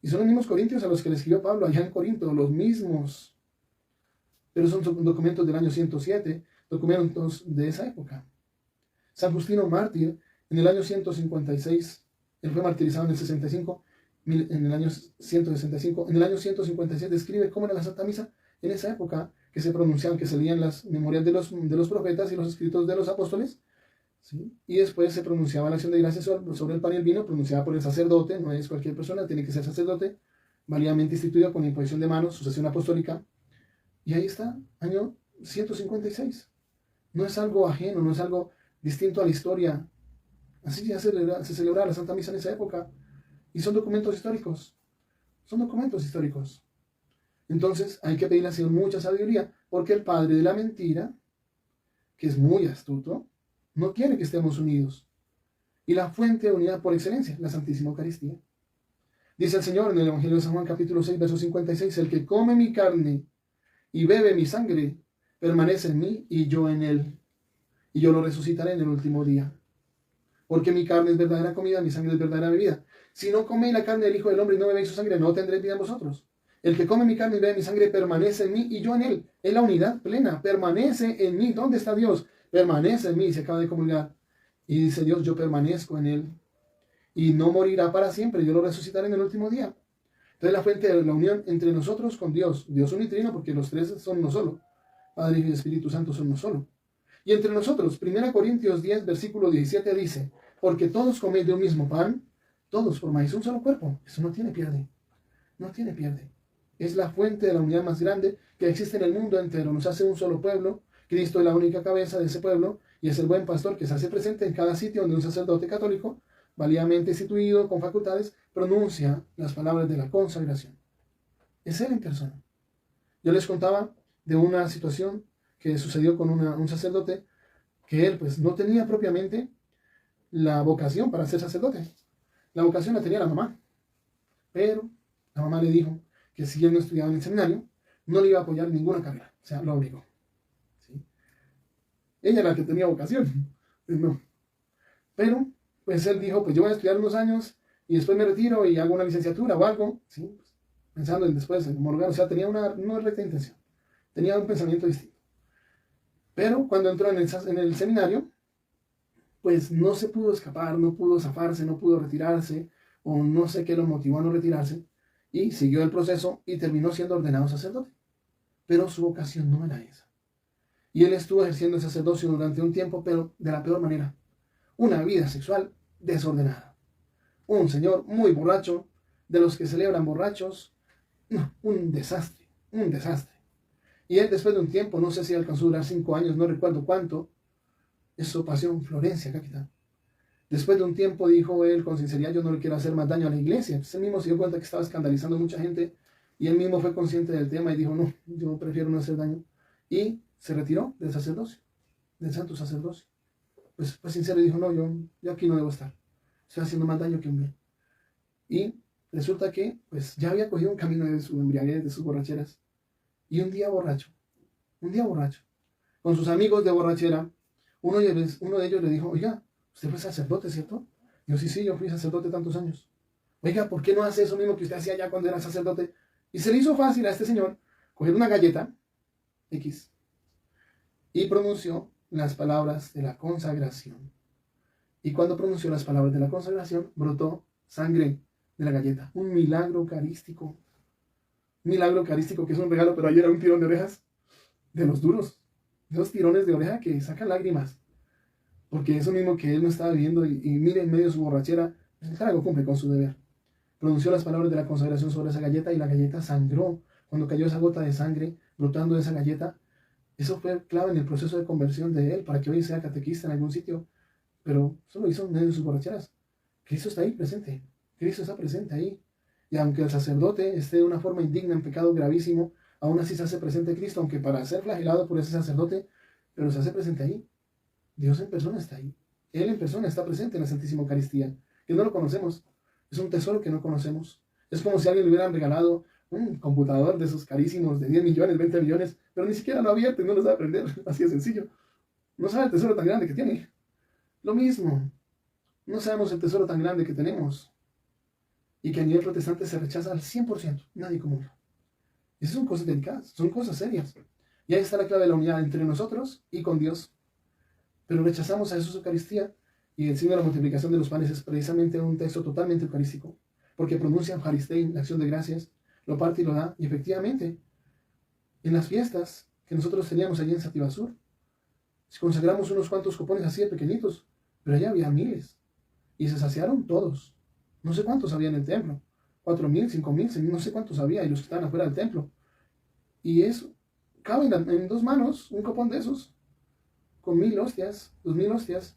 Y son los mismos corintios a los que le escribió Pablo allá en Corinto, los mismos. Pero son documentos del año 107, documentos de esa época. San Justino mártir, en el año 156, él fue martirizado en el 65, en el año 165, en el año 157 describe cómo era la Santa Misa en esa época, que se pronunciaban, que se leían las memorias de los profetas y los escritos de los apóstoles, ¿sí? Y después se pronunciaba la acción de gracias sobre el pan y el vino, pronunciada por el sacerdote, no es cualquier persona, tiene que ser sacerdote, válidamente instituido con la imposición de manos, sucesión apostólica. Y ahí está, año 156. No es algo ajeno, no es algo distinto a la historia. Así ya se celebraba la Santa Misa en esa época. Y son documentos históricos. Son documentos históricos. Entonces hay que pedirle al Señor mucha sabiduría, porque el padre de la mentira, que es muy astuto, no quiere que estemos unidos. Y la fuente de unidad por excelencia, la Santísima Eucaristía. Dice el Señor en el Evangelio de San Juan capítulo 6, verso 56, el que come mi carne y bebe mi sangre, permanece en mí y yo en él. Y yo lo resucitaré en el último día. Porque mi carne es verdadera comida, mi sangre es verdadera bebida. Si no coméis la carne del Hijo del Hombre y no bebéis su sangre, no tendréis vida en vosotros. El que come mi carne y bebe mi sangre permanece en mí y yo en él. Es la unidad plena. Permanece en mí. ¿Dónde está Dios? Permanece en mí. Se acaba de comulgar. Y dice Dios, yo permanezco en él. Y no morirá para siempre. Yo lo resucitaré en el último día. Entonces la fuente de la unión entre nosotros con Dios. Dios unitrino porque los tres son uno solo. Padre, Hijo y Espíritu Santo son uno solo. Y entre nosotros, 1 Corintios 10, versículo 17 dice, porque todos coméis de un mismo pan, todos formáis un solo cuerpo. Eso no tiene pierde. No tiene pierde. Es la fuente de la unidad más grande que existe en el mundo entero. Nos hace un solo pueblo. Cristo es la única cabeza de ese pueblo y es el buen pastor que se hace presente en cada sitio donde un sacerdote católico, válidamente instituido, con facultades, pronuncia las palabras de la consagración. Es Él en persona. Yo les contaba de una situación que sucedió con un sacerdote que él pues no tenía propiamente la vocación para ser sacerdote. La vocación la tenía la mamá, pero la mamá le dijo que si él no estudiaba en el seminario, no le iba a apoyar en ninguna carrera, o sea, lo obligó. ¿Sí? Ella era la que tenía vocación, pues no. Pero pues él dijo, pues yo voy a estudiar unos años y después me retiro y hago una licenciatura o algo, ¿sí? Pues, pensando en después en homologar, o sea, tenía una recta intención, tenía un pensamiento distinto. Pero cuando entró en el seminario, pues no se pudo escapar, no pudo zafarse, no pudo retirarse, o no sé qué lo motivó a no retirarse, y siguió el proceso y terminó siendo ordenado sacerdote. Pero su vocación no era esa. Y él estuvo ejerciendo el sacerdocio durante un tiempo, pero de la peor manera. Una vida sexual desordenada. Un señor muy borracho, de los que celebran borrachos. No, un desastre, un desastre. Y él después de un tiempo, no sé si alcanzó a durar 5 años, no recuerdo cuánto, eso pasó en Florencia, capitán. Después de un tiempo dijo él con sinceridad, yo no le quiero hacer más daño a la iglesia. Pues él mismo se dio cuenta que estaba escandalizando a mucha gente y él mismo fue consciente del tema y dijo, no, yo prefiero no hacer daño. Y se retiró del sacerdocio, del santo sacerdocio. Pues fue sincero y dijo, no, yo aquí no debo estar. Estoy haciendo más daño que un bien. Y resulta que pues ya había cogido un camino de su embriaguez, de sus borracheras. Y un día borracho, con sus amigos de borrachera, uno de ellos le dijo, oiga, usted fue sacerdote, ¿cierto? Yo sí, yo fui sacerdote tantos años. Oiga, ¿por qué no hace eso mismo que usted hacía ya cuando era sacerdote? Y se le hizo fácil a este señor coger una galleta, X, y pronunció las palabras de la consagración. Y cuando pronunció las palabras de la consagración, brotó sangre de la galleta. Un milagro eucarístico. Un milagro eucarístico que es un regalo, pero ayer era un tirón de orejas de los duros. De los tirones de oreja que sacan lágrimas. Porque eso mismo que él no estaba viviendo y mire en medio de su borrachera, el trago cumple con su deber. Pronunció las palabras de la consagración sobre esa galleta y la galleta sangró. Cuando cayó esa gota de sangre brotando de esa galleta, eso fue clave en el proceso de conversión de él, para que hoy sea catequista en algún sitio. Pero eso lo hizo en medio de sus borracheras. Cristo está ahí presente. Cristo está presente ahí. Y aunque el sacerdote esté de una forma indigna en pecado gravísimo, aún así se hace presente Cristo, aunque para ser flagelado por ese sacerdote, pero se hace presente ahí. Dios en persona está ahí. Él en persona está presente en la Santísima Eucaristía. Que no lo conocemos. Es un tesoro que no conocemos. Es como si a alguien le hubieran regalado un computador de esos carísimos de 10 millones, 20 millones, pero ni siquiera lo ha abierto y no lo sabe aprender. Así de sencillo. No sabe el tesoro tan grande que tiene. Lo mismo. No sabemos el tesoro tan grande que tenemos. Y que a nivel protestante se rechaza al 100%. Nadie comulga. Esas son cosas delicadas. Son cosas serias. Y ahí está la clave de la unidad entre nosotros y con Dios. Pero rechazamos a Jesús Eucaristía, y el signo de la multiplicación de los panes es precisamente un texto totalmente eucarístico, porque pronuncia Eucharistein, la acción de gracias, lo parte y lo da, y efectivamente, en las fiestas que nosotros teníamos allí en Sativasur, consagramos unos cuantos copones así de pequeñitos, pero allá había miles, y se saciaron todos. No sé cuántos había en el templo, 4.000, 5.000, no sé cuántos había, y los que estaban afuera del templo. Y eso, cabe en 2 manos un copón de esos, con 1.000 hostias, 2.000 hostias,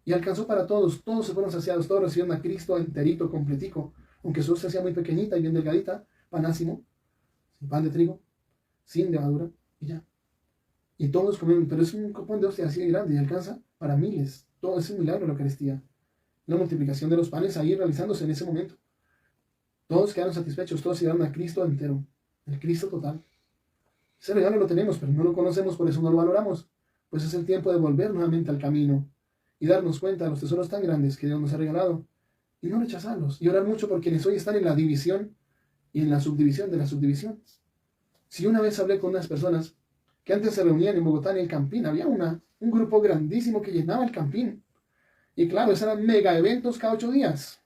y alcanzó para todos. Todos se fueron saciados, todos recibieron a Cristo enterito, completico, aunque su hostia sea muy pequeñita y bien delgadita, panásimo, sin pan de trigo, sin levadura, y ya. Y todos comieron, pero es un copón de hostia así de grande y alcanza para miles. Todo es un milagro de la Eucaristía. La multiplicación de los panes ahí realizándose en ese momento. Todos quedaron satisfechos, todos llegaron a Cristo entero, el Cristo total. Ese regalo lo tenemos, pero no lo conocemos, por eso no lo valoramos. Pues es el tiempo de volver nuevamente al camino y darnos cuenta de los tesoros tan grandes que Dios nos ha regalado y no rechazarlos, y orar mucho por quienes hoy están en la división y en la subdivisión de las subdivisiones. Si una vez hablé con unas personas que antes se reunían en Bogotá en el Campín, había un grupo grandísimo que llenaba el Campín, y claro, esos eran mega eventos cada 8 días,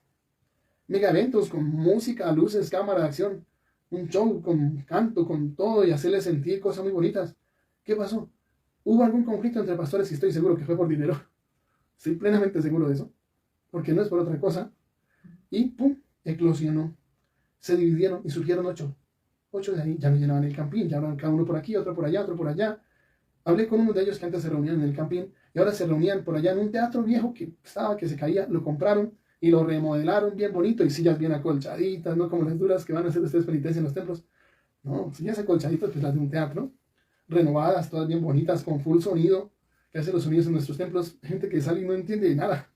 mega eventos con música, luces, cámara de acción, un show con canto, con todo, y hacerles sentir cosas muy bonitas. ¿Qué pasó? Hubo algún conflicto entre pastores y estoy seguro que fue por dinero. Estoy plenamente seguro de eso, porque no es por otra cosa. Y ¡pum! Eclosionó. Se dividieron y surgieron 8. 8 de ahí ya no llenaban el Campín, ya hablan cada uno por aquí, otro por allá, otro por allá. Hablé con uno de ellos que antes se reunían en el Campín y ahora se reunían por allá en un teatro viejo que estaba, que se caía, lo compraron y lo remodelaron bien bonito, y sillas bien acolchaditas, no como las duras que van a hacer ustedes penitencia en los templos. No, sillas acolchaditas, pues las de un teatro, renovadas, todas bien bonitas, con full sonido, que hace los sonidos en nuestros templos. Gente que sale y no entiende nada.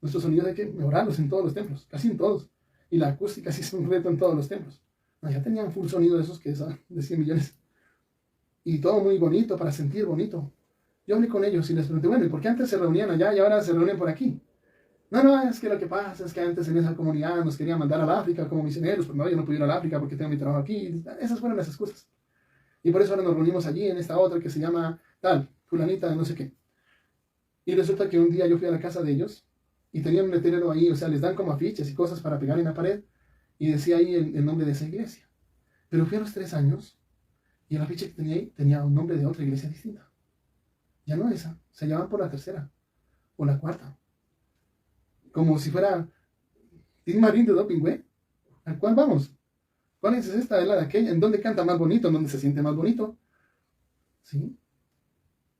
Nuestros sonidos hay que mejorarlos en todos los templos, casi en todos. Y la acústica sí es un reto en todos los templos. No, ya tenían full sonido de esos que son de 100 millones. Y todo muy bonito, para sentir bonito. Yo hablé con ellos y les pregunté, bueno, ¿y por qué antes se reunían allá y ahora se reúnen por aquí? No, es que lo que pasa es que antes en esa comunidad nos querían mandar al África como misioneros, pero no, yo no puedo ir al África porque tengo mi trabajo aquí. Esas fueron las excusas. Y por eso ahora nos reunimos allí en esta otra que se llama tal, fulanita de no sé qué. Y resulta que un día yo fui a la casa de ellos y tenían un letrero ahí, o sea, les dan como afiches y cosas para pegar en la pared, y decía ahí el nombre de esa iglesia. Pero fui a los 3 años y el afiche que tenía ahí tenía un nombre de otra iglesia distinta. Ya no esa, se llaman por la 3ª o la 4ª. Como si fuera Tim Marín de Doping, güey. ¿Al cuál vamos? ¿Cuál es esta? ¿Es la de aquella? ¿En dónde canta más bonito? ¿En dónde se siente más bonito? ¿Sí?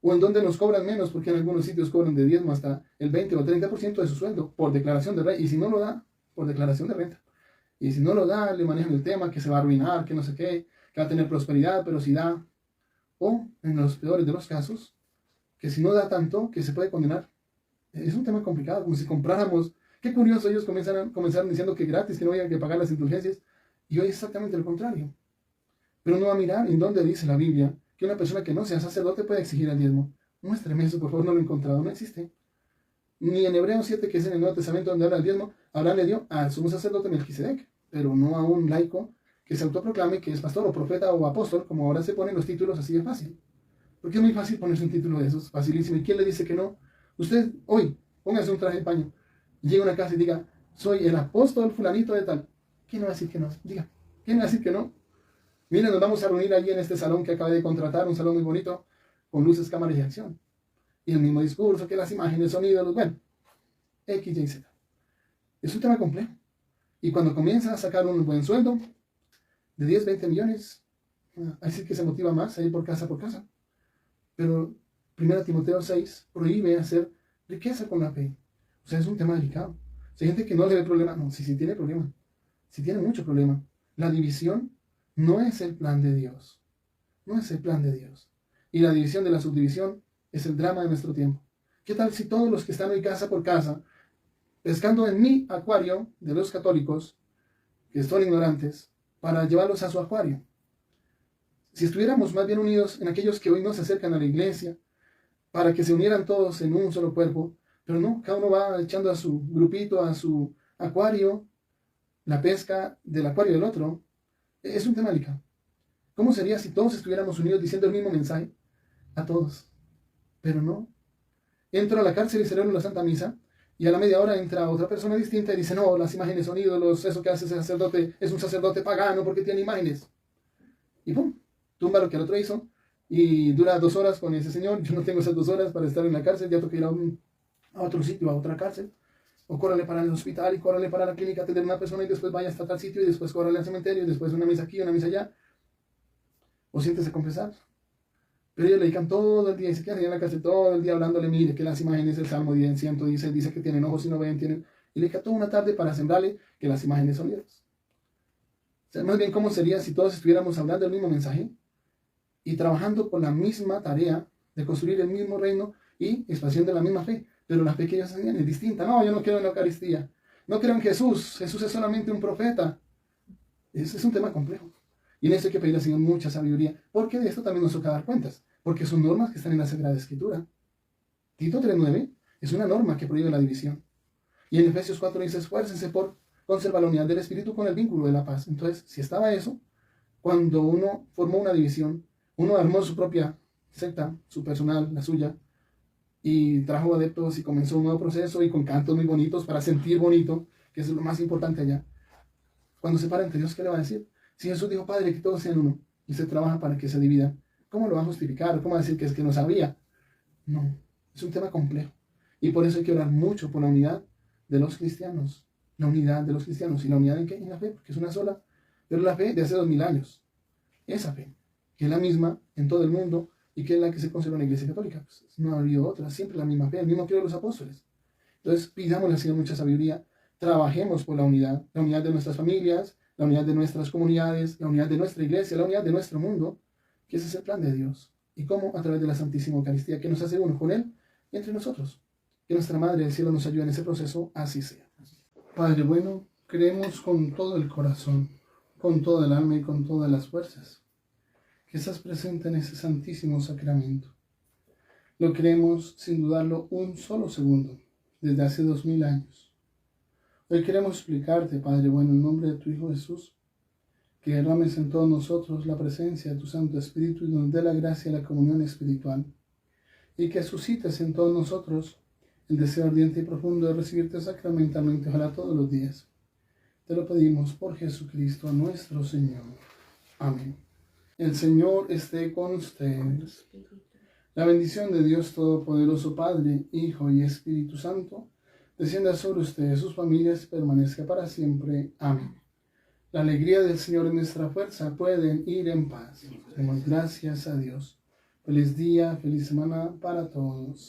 o en donde nos cobran menos, porque en algunos sitios cobran de diezmo hasta el 20 o 30% de su sueldo por declaración de renta, y si no lo da, por declaración de renta. Y si no lo da, le manejan el tema que se va a arruinar, que no sé qué, que va a tener prosperidad, pero si da, o en los peores de los casos, que si no da tanto, que se puede condenar. Es un tema complicado, como si compráramos. Qué curioso, ellos comenzaron diciendo que gratis, que no había que pagar las indulgencias, y hoy es exactamente lo contrario. Pero no va a mirar en dónde dice la Biblia que una persona que no sea sacerdote puede exigir el diezmo. Muéstrame eso, por favor, no lo he encontrado, no existe. Ni en Hebreos 7, que es en el Nuevo Testamento donde habla del diezmo, Abraham le dio al sumo sacerdote Melquisedec, pero no a un laico que se autoproclame que es pastor o profeta o apóstol, como ahora se ponen los títulos así de fácil. Porque es muy fácil ponerse un título de esos, facilísimo. ¿Y quién le dice que no? Usted hoy, póngase un traje de paño, llega a una casa y diga, soy el apóstol fulanito de tal. ¿Quién va a decir que no? Diga, ¿quién va a decir que no? Miren, nos vamos a reunir allí en este salón que acabé de contratar, un salón muy bonito, con luces, cámaras y acción. Y el mismo discurso, que las imágenes, sonidos, bueno, X, Y, Z. Es un tema complejo. Y cuando comienza a sacar un buen sueldo, de 10, 20 millones, ahí sí que se motiva más a ir por casa por casa. Pero 1 Timoteo 6 prohíbe hacer riqueza con la fe. O sea, es un tema delicado. Si hay gente que no le ve problema, no, sí tiene problema. Sí tiene mucho problema. La división no es el plan de Dios. No es el plan de Dios. Y la división de la subdivisión es el drama de nuestro tiempo. ¿Qué tal si todos los que están hoy casa por casa, pescando en mi acuario de los católicos, que son ignorantes, para llevarlos a su acuario? Si estuviéramos más bien unidos en aquellos que hoy no se acercan a la iglesia, para que se unieran todos en un solo cuerpo, pero no, cada uno va echando a su grupito, a su acuario, la pesca del acuario del otro. Es un tema delicado. ¿Cómo sería si todos estuviéramos unidos diciendo el mismo mensaje a todos? Pero no. Entro a la cárcel y celebro la Santa Misa, y a la media hora entra otra persona distinta y dice, no, las imágenes son ídolos, eso que hace ese sacerdote es un sacerdote pagano porque tiene imágenes. Y pum, tumba lo que el otro hizo, y dura 2 horas con ese señor. Yo no tengo esas 2 horas para estar en la cárcel, ya tengo que ir a otro sitio, a otra cárcel. O córrale para el hospital y córrale para la clínica, atender a una persona y después vaya hasta tal sitio y después córrale al cementerio y después una misa aquí, una misa allá. O siéntese a confesar. Pero ellos le dedican todo el día y se quedan en la cárcel todo el día hablándole, mire que las imágenes del Salmo 100 dice que tienen ojos y no ven, y le dedica toda una tarde para sembrarle que las imágenes son ídolos. O sea, más bien, ¿cómo sería si todos estuviéramos hablando el mismo mensaje y trabajando con la misma tarea de construir el mismo reino y expansión de la misma fe? Pero la fe que ellos enseñan es distinta. No, yo no creo en la Eucaristía. No creo en Jesús. Jesús es solamente un profeta. Ese es un tema complejo. Y en eso hay que pedir al Señor mucha sabiduría, porque de esto también nos toca dar cuentas, porque son normas que están en la Sagrada Escritura. Tito 3:9 es una norma que prohíbe la división. Y en Efesios 4 dice, esfuércense por conservar la unidad del Espíritu con el vínculo de la paz. Entonces, si estaba eso, cuando uno formó una división, uno armó su propia secta, su personal, la suya, y trajo adeptos y comenzó un nuevo proceso y con cantos muy bonitos para sentir bonito, que es lo más importante allá. Cuando se para ante Dios, ¿qué le va a decir? Si Jesús dijo, Padre, que todos sean uno, y se trabaja para que se divida, ¿cómo lo va a justificar? ¿Cómo va a decir que es que no sabía? No, es un tema complejo. Y por eso hay que orar mucho por la unidad de los cristianos. La unidad de los cristianos. ¿Y la unidad en qué? En la fe, porque es una sola. Pero la fe de hace 2000 años. Esa fe, que es la misma en todo el mundo y que es la que se conserva en la Iglesia Católica. Pues no ha habido otra, siempre la misma fe, el mismo credo de los apóstoles. Entonces, pidámosle al Señor mucha sabiduría. Trabajemos por la unidad de nuestras familias, la unidad de nuestras comunidades, la unidad de nuestra iglesia, la unidad de nuestro mundo, que ese es el plan de Dios. Y cómo a través de la Santísima Eucaristía, que nos hace uno con Él y entre nosotros. Que nuestra Madre del Cielo nos ayude en ese proceso, así sea. Padre bueno, creemos con todo el corazón, con toda el alma y con todas las fuerzas, que estás presente en ese santísimo sacramento. Lo creemos sin dudarlo un solo segundo, desde hace 2000 años. Hoy queremos explicarte, Padre bueno, en nombre de tu Hijo Jesús, que derrames en todos nosotros la presencia de tu Santo Espíritu y nos dé la gracia y la comunión espiritual, y que suscites en todos nosotros el deseo ardiente y profundo de recibirte sacramentalmente, ojalá todos los días. Te lo pedimos por Jesucristo nuestro Señor. Amén. El Señor esté con ustedes. La bendición de Dios Todopoderoso, Padre, Hijo y Espíritu Santo, descienda sobre ustedes, sus familias, y permanezca para siempre. Amén. La alegría del Señor es nuestra fuerza. Pueden ir en paz. Demos gracias a Dios. Feliz día, feliz semana para todos.